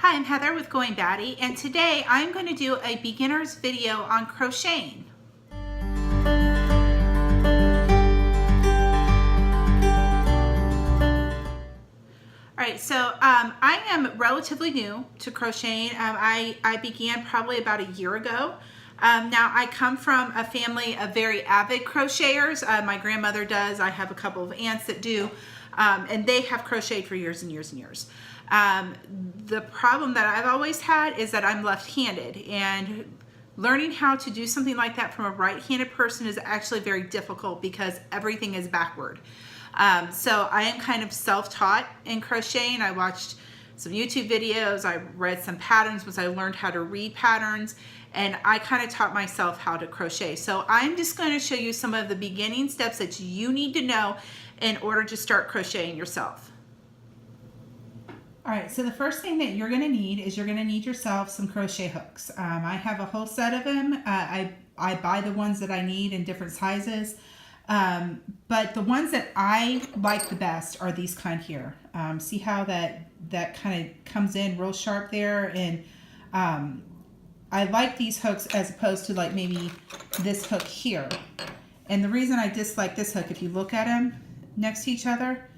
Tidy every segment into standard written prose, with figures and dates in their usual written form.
Hi, I'm Heather with Goin Batty, and today I'm going to do a beginner's video on crocheting. Alright, so I am relatively new to crocheting. I began probably about a year ago. Now I come from a family of very avid crocheters. My grandmother does. I have a couple of aunts that do, and they have crocheted for years and years and years. The problem that I've always had is that I'm left-handed, and learning how to do something like that from a right-handed person is actually very difficult because everything is backward. So I am kind of self-taught in crocheting. I watched some YouTube videos, I read some patterns once I learned how to read patterns, and I kind of taught myself how to crochet. So I'm just going to show you some of the beginning steps that you need to know in order to start crocheting yourself. All right, so the first thing that you're going to need is you're going to need yourself some crochet hooks. I have a whole set of them. I buy the ones that I need in different sizes. But the ones that I like the best are these kind here. See how that kind of comes in real sharp there, and I like these hooks as opposed to like maybe this hook here. And the reason I dislike this hook, if you look at them next to each other,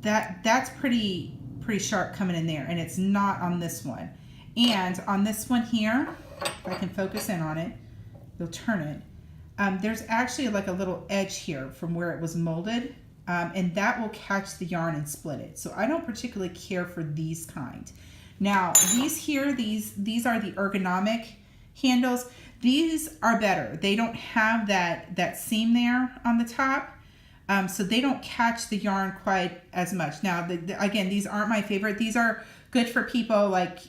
that's pretty sharp coming in there, and it's not on this one. And on this one here, if I can focus in on it, you'll turn it. There's actually like a little edge here from where it was molded, and that will catch the yarn and split it. So I don't particularly care for these kind. Now these here, these are the ergonomic handles. These are better. They don't have that seam there on the top, so they don't catch the yarn quite as much. Now again, these aren't my favorite. These are good for people like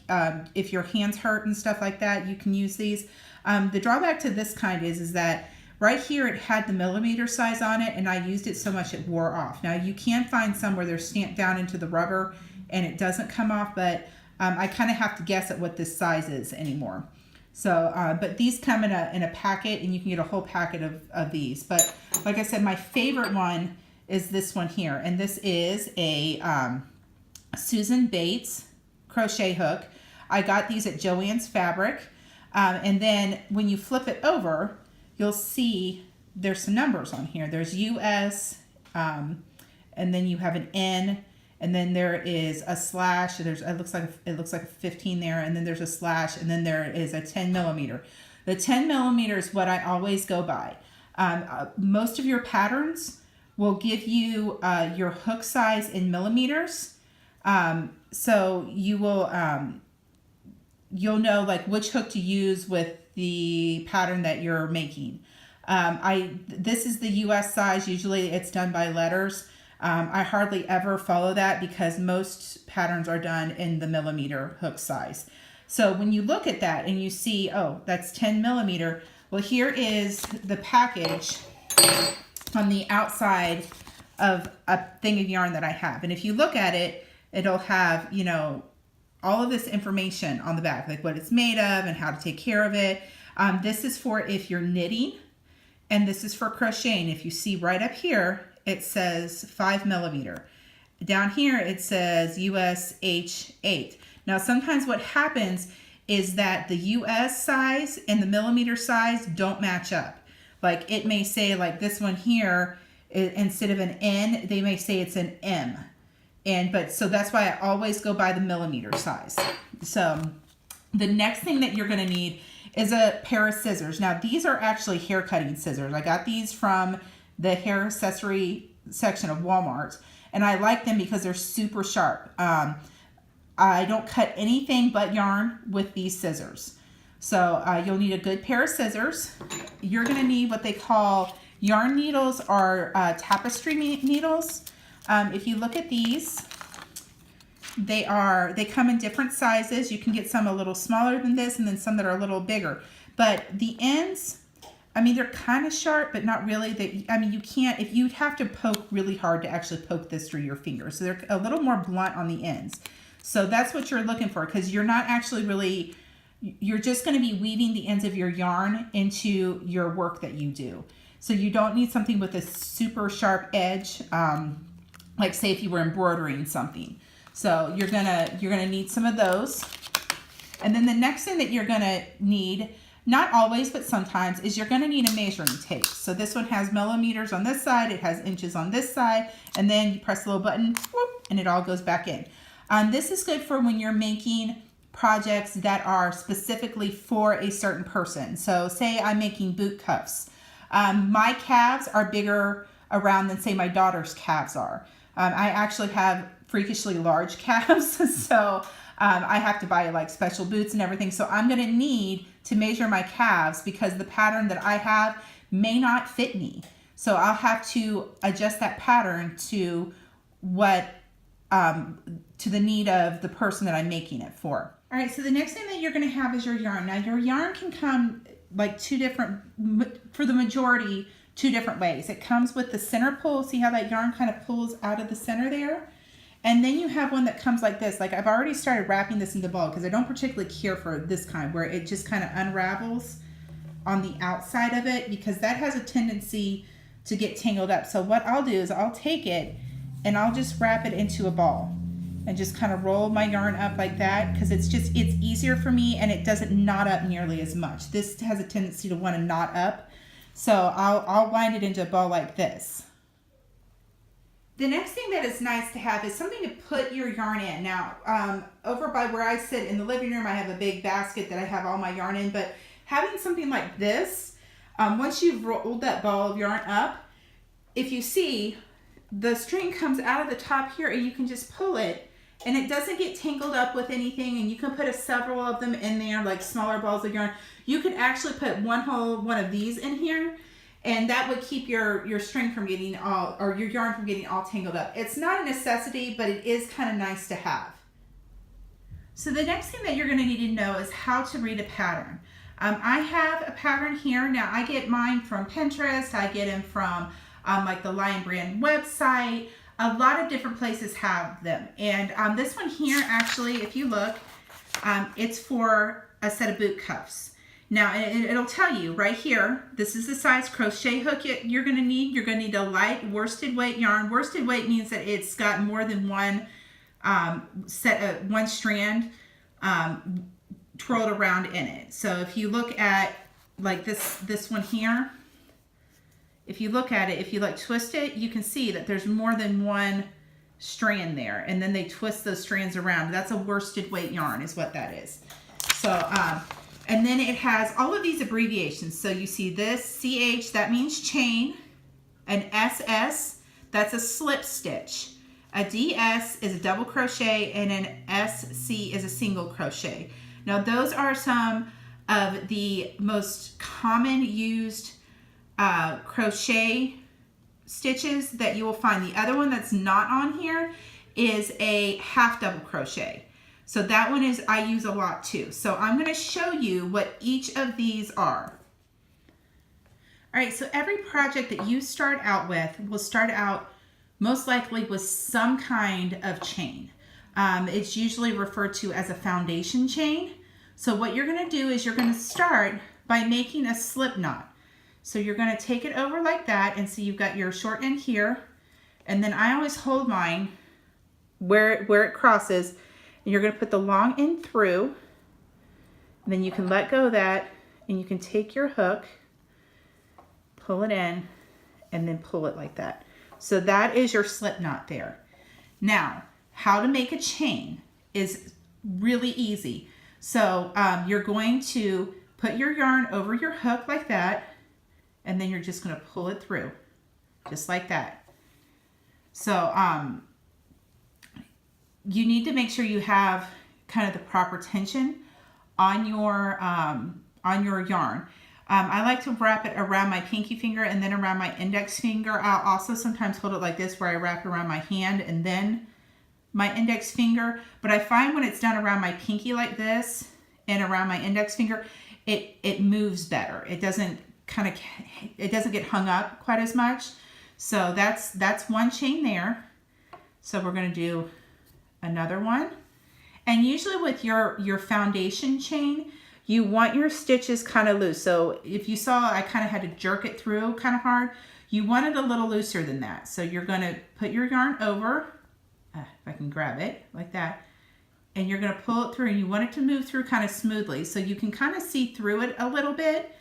if your hands hurt and stuff like that, you can use these. The drawback to this kind is that right here it had the millimeter size on it, and I used it so much it wore off. Now you can find some where they're stamped down into the rubber and it doesn't come off, but I kind of have to guess at what this size is anymore. So, but these come in a packet, and you can get a whole packet of these. But like I said, my favorite one is this one here, and this is a Susan Bates crochet hook. I got these at Joann's Fabric, and then when you flip it over, you'll see there's some numbers on here. There's US, and then you have an N, and then there is a slash. It looks like a 15 there, and then there's a slash, and then there is a 10 millimeter. The 10 millimeter is what I always go by. Most of your patterns will give you your hook size in millimeters, so you will you'll know like which hook to use with the pattern that you're making. This is the US size. Usually it's done by letters. I hardly ever follow that because most patterns are done in the millimeter hook size. So when you look at that and you see, oh, that's 10 millimeter, well, here is the package on the outside of a thing of yarn that I have. And if you look at it, it'll have, you know, all of this information on the back, like what it's made of and how to take care of it. This is for if you're knitting, and this is for crocheting. If you see right up here, it says 5 millimeter. Down here, it says US H8. Now, sometimes what happens is that the US size and the millimeter size don't match up. Like it may say like this one here, instead of an N, they may say it's an M. So that's why I always go by the millimeter size. So the next thing that you're going to need is a pair of scissors. Now these are actually hair cutting scissors. I got these from the hair accessory section of Walmart, and I like them because they're super sharp. I don't cut anything but yarn with these scissors. So you'll need a good pair of scissors. You're going to need what they call yarn needles or tapestry needles. If you look at these, they come in different sizes. You can get some a little smaller than this, and then some that are a little bigger. But the ends, I mean, they're kind of sharp, but not really. You'd have to poke really hard to actually poke this through your fingers. So they're a little more blunt on the ends. So that's what you're looking for, because you're not actually really, you're just going to be weaving the ends of your yarn into your work that you do. So you don't need something with a super sharp edge, like say if you were embroidering something. So you're gonna need some of those. And then the next thing that you're gonna need, not always, but sometimes, is you're gonna need a measuring tape. So this one has millimeters on this side, it has inches on this side, and then you press the little button, whoop, and it all goes back in. This is good for when you're making projects that are specifically for a certain person. So say I'm making boot cuffs. My calves are bigger around than say my daughter's calves are. I actually have freakishly large calves, so I have to buy like special boots and everything. So I'm gonna need to measure my calves because the pattern that I have may not fit me. So I'll have to adjust that pattern to what, to the need of the person that I'm making it for. All right, so the next thing that you're gonna have is your yarn. Now your yarn can come like two different, for the majority, two different ways. It comes with the center pull. See how that yarn kind of pulls out of the center there? And then you have one that comes like this. Like I've already started wrapping this in the ball because I don't particularly care for this kind where it just kind of unravels on the outside of it because that has a tendency to get tangled up. So what I'll do is I'll take it and I'll just wrap it into a ball and just kind of roll my yarn up like that because it's easier for me and it doesn't knot up nearly as much. This has a tendency to want to knot up. So I'll wind it into a ball like this. The next thing that is nice to have is something to put your yarn in. Now, over by where I sit in the living room, I have a big basket that I have all my yarn in, but having something like this, once you've rolled that ball of yarn up, if you see, the string comes out of the top here and you can just pull it and it doesn't get tangled up with anything, and you can put several of them in there, like smaller balls of yarn. You could actually put one of these in here, and that would keep your string from getting all, or your yarn from getting all tangled up. It's not a necessity, but it is kind of nice to have. So the next thing that you're going to need to know is how to read a pattern. I have a pattern here. Now I get mine from Pinterest. I get them from like the Lion Brand website. A lot of different places have them. And this one here, actually, if you look, it's for a set of boot cuffs. Now, it'll tell you right here, this is the size crochet hook you're going to need. You're going to need a light worsted weight yarn. Worsted weight means that it's got more than one one strand twirled around in it. So if you look at like this one here, if you look at it, if you like twist it, you can see that there's more than one strand there, and then they twist those strands around. That's a worsted weight yarn is what that is. So and then it has all of these abbreviations. So you see this CH, that means chain. An SS, that's a slip stitch. A DS is a double crochet, and an SC is a single crochet. Now those are some of the most common used crochet stitches that you will find. The other one that's not on here is a half double crochet. So that one is, I use a lot too. So I'm going to show you what each of these are. All right, so every project that you start out with will start out most likely with some kind of chain. It's usually referred to as a foundation chain. So what you're going to do is you're going to start by making a slip knot. So you're going to take it over like that, and so you've got your short end here, and then I always hold mine where it crosses, and you're going to put the long end through, and then you can let go of that, and you can take your hook, pull it in, and then pull it like that. So that is your slip knot there. Now, how to make a chain is really easy. So you're going to put your yarn over your hook like that, and then you're just going to pull it through just like that. So you need to make sure you have kind of the proper tension on your yarn. I like to wrap it around my pinky finger and then around my index finger. I'll also sometimes hold it like this, where I wrap it around my hand and then my index finger. But I find when it's done around my pinky like this and around my index finger, it moves better. It doesn't get hung up quite as much. So that's one chain there. So we're going to do another one. And usually with your foundation chain, you want your stitches kind of loose. So if you saw, I kind of had to jerk it through kind of hard. You want it a little looser than that. So you're going to put your yarn over, if I can grab it like that, and you're going to pull it through, and you want it to move through kind of smoothly so you can kind of see through it a little bit.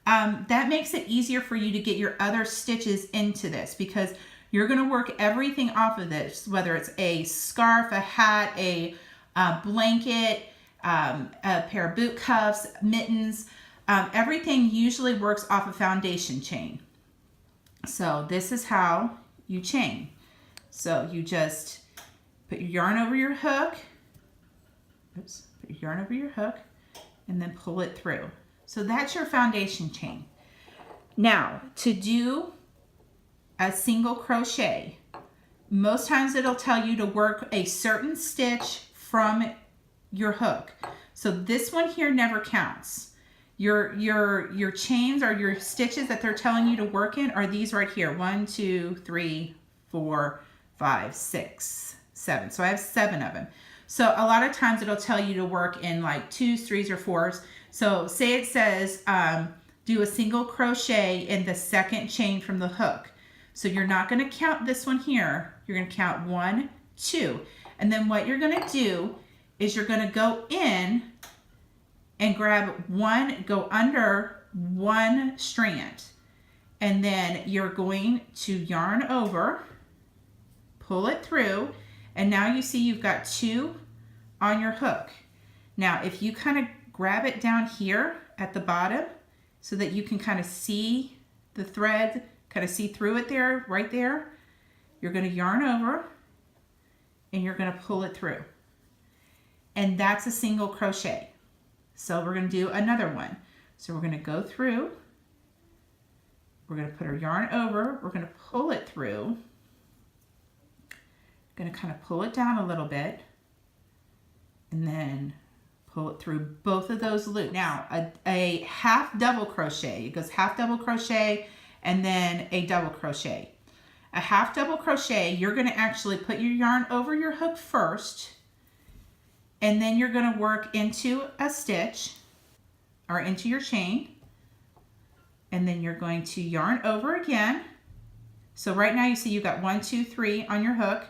That makes it easier for you to get your other stitches into this, because you're going to work everything off of this, whether it's a scarf, a hat, a blanket, a pair of boot cuffs, mittens. Everything usually works off a foundation chain. So this is how you chain. So you just put your yarn over your hook. Oops, put your yarn over your hook and then pull it through. So that's your foundation chain. Now, to do a single crochet, most times it'll tell you to work a certain stitch from your hook. So this one here never counts. Your chains or your stitches that they're telling you to work in are these right here. 1, 2, 3, 4, 5, 6, 7. So I have 7 of them. So a lot of times it'll tell you to work in like 2s, 3s, or 4s. So say it says do a single crochet in the second chain from the hook. So you're not going to count this one here. You're going to count 1, 2. And then what you're going to do is you're going to go in and grab one, go under one strand. And then you're going to yarn over, pull it through, and now you see you've got 2 on your hook. Now, if you kind of grab it down here at the bottom so that you can kind of see the thread, kind of see through it there, right there, you're going to yarn over and you're going to pull it through. And that's a single crochet. So we're going to do another one. So we're going to go through, we're going to put our yarn over, we're going to pull it through, going to kind of pull it down a little bit, and then pull it through both of those loops. Now, a half double crochet, it goes half double crochet and then a double crochet. A half double crochet, you're going to actually put your yarn over your hook first, and then you're going to work into a stitch or into your chain, and then you're going to yarn over again. So right now you see you've got 1, 2, 3 on your hook.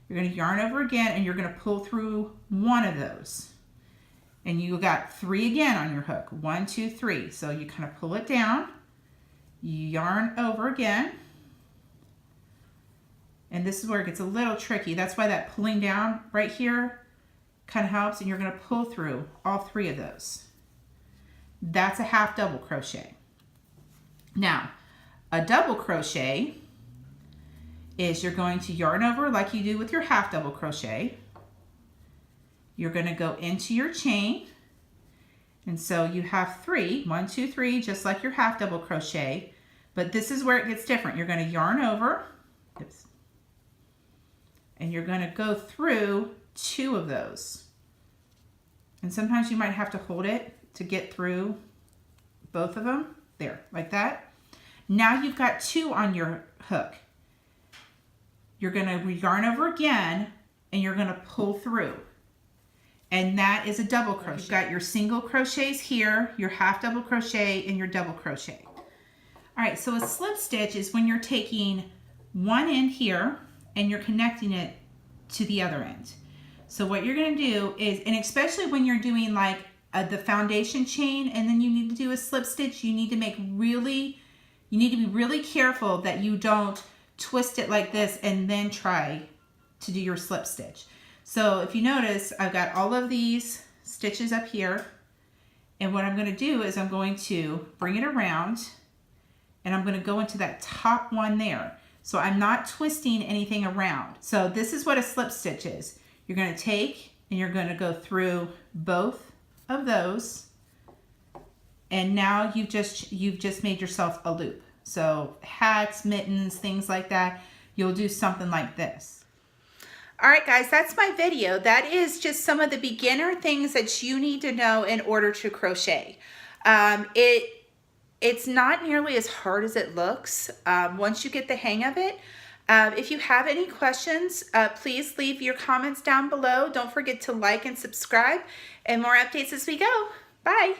You're going to yarn over again, and you're going to pull through one of those. And you got 3 again on your hook. 1, 2, 3. So you kind of pull it down, you yarn over again. And this is where it gets a little tricky. That's why that pulling down right here kind of helps, and you're going to pull through all 3 of those. That's a half double crochet. Now, a double crochet is you're going to yarn over like you do with your half double crochet. You're going to go into your chain, and so you have 3, 1, 2, 3, just like your half double crochet, but this is where it gets different. You're going to yarn over, oops, and you're going to go through 2 of those. And sometimes you might have to hold it to get through both of them. There, like that. Now you've got 2 on your hook. You're going to yarn over again, and you're going to pull through. And that is a double crochet. You've got your single crochets here, your half double crochet, and your double crochet. All right, so a slip stitch is when you're taking one end here and you're connecting it to the other end. So what you're going to do is, and especially when you're doing like the foundation chain and then you need to do a slip stitch, you need to be really careful that you don't twist it like this and then try to do your slip stitch. So if you notice, I've got all of these stitches up here, and what I'm going to do is I'm going to bring it around and I'm going to go into that top one there. So I'm not twisting anything around. So this is what a slip stitch is. You're going to take and you're going to go through both of those, and now you've just made yourself a loop. So hats, mittens, things like that, you'll do something like this. All right, guys, that's my video. That is just some of the beginner things that you need to know in order to crochet. It's not nearly as hard as it looks once you get the hang of it. If you have any questions, please leave your comments down below. Don't forget to like and subscribe, and more updates as we go. Bye.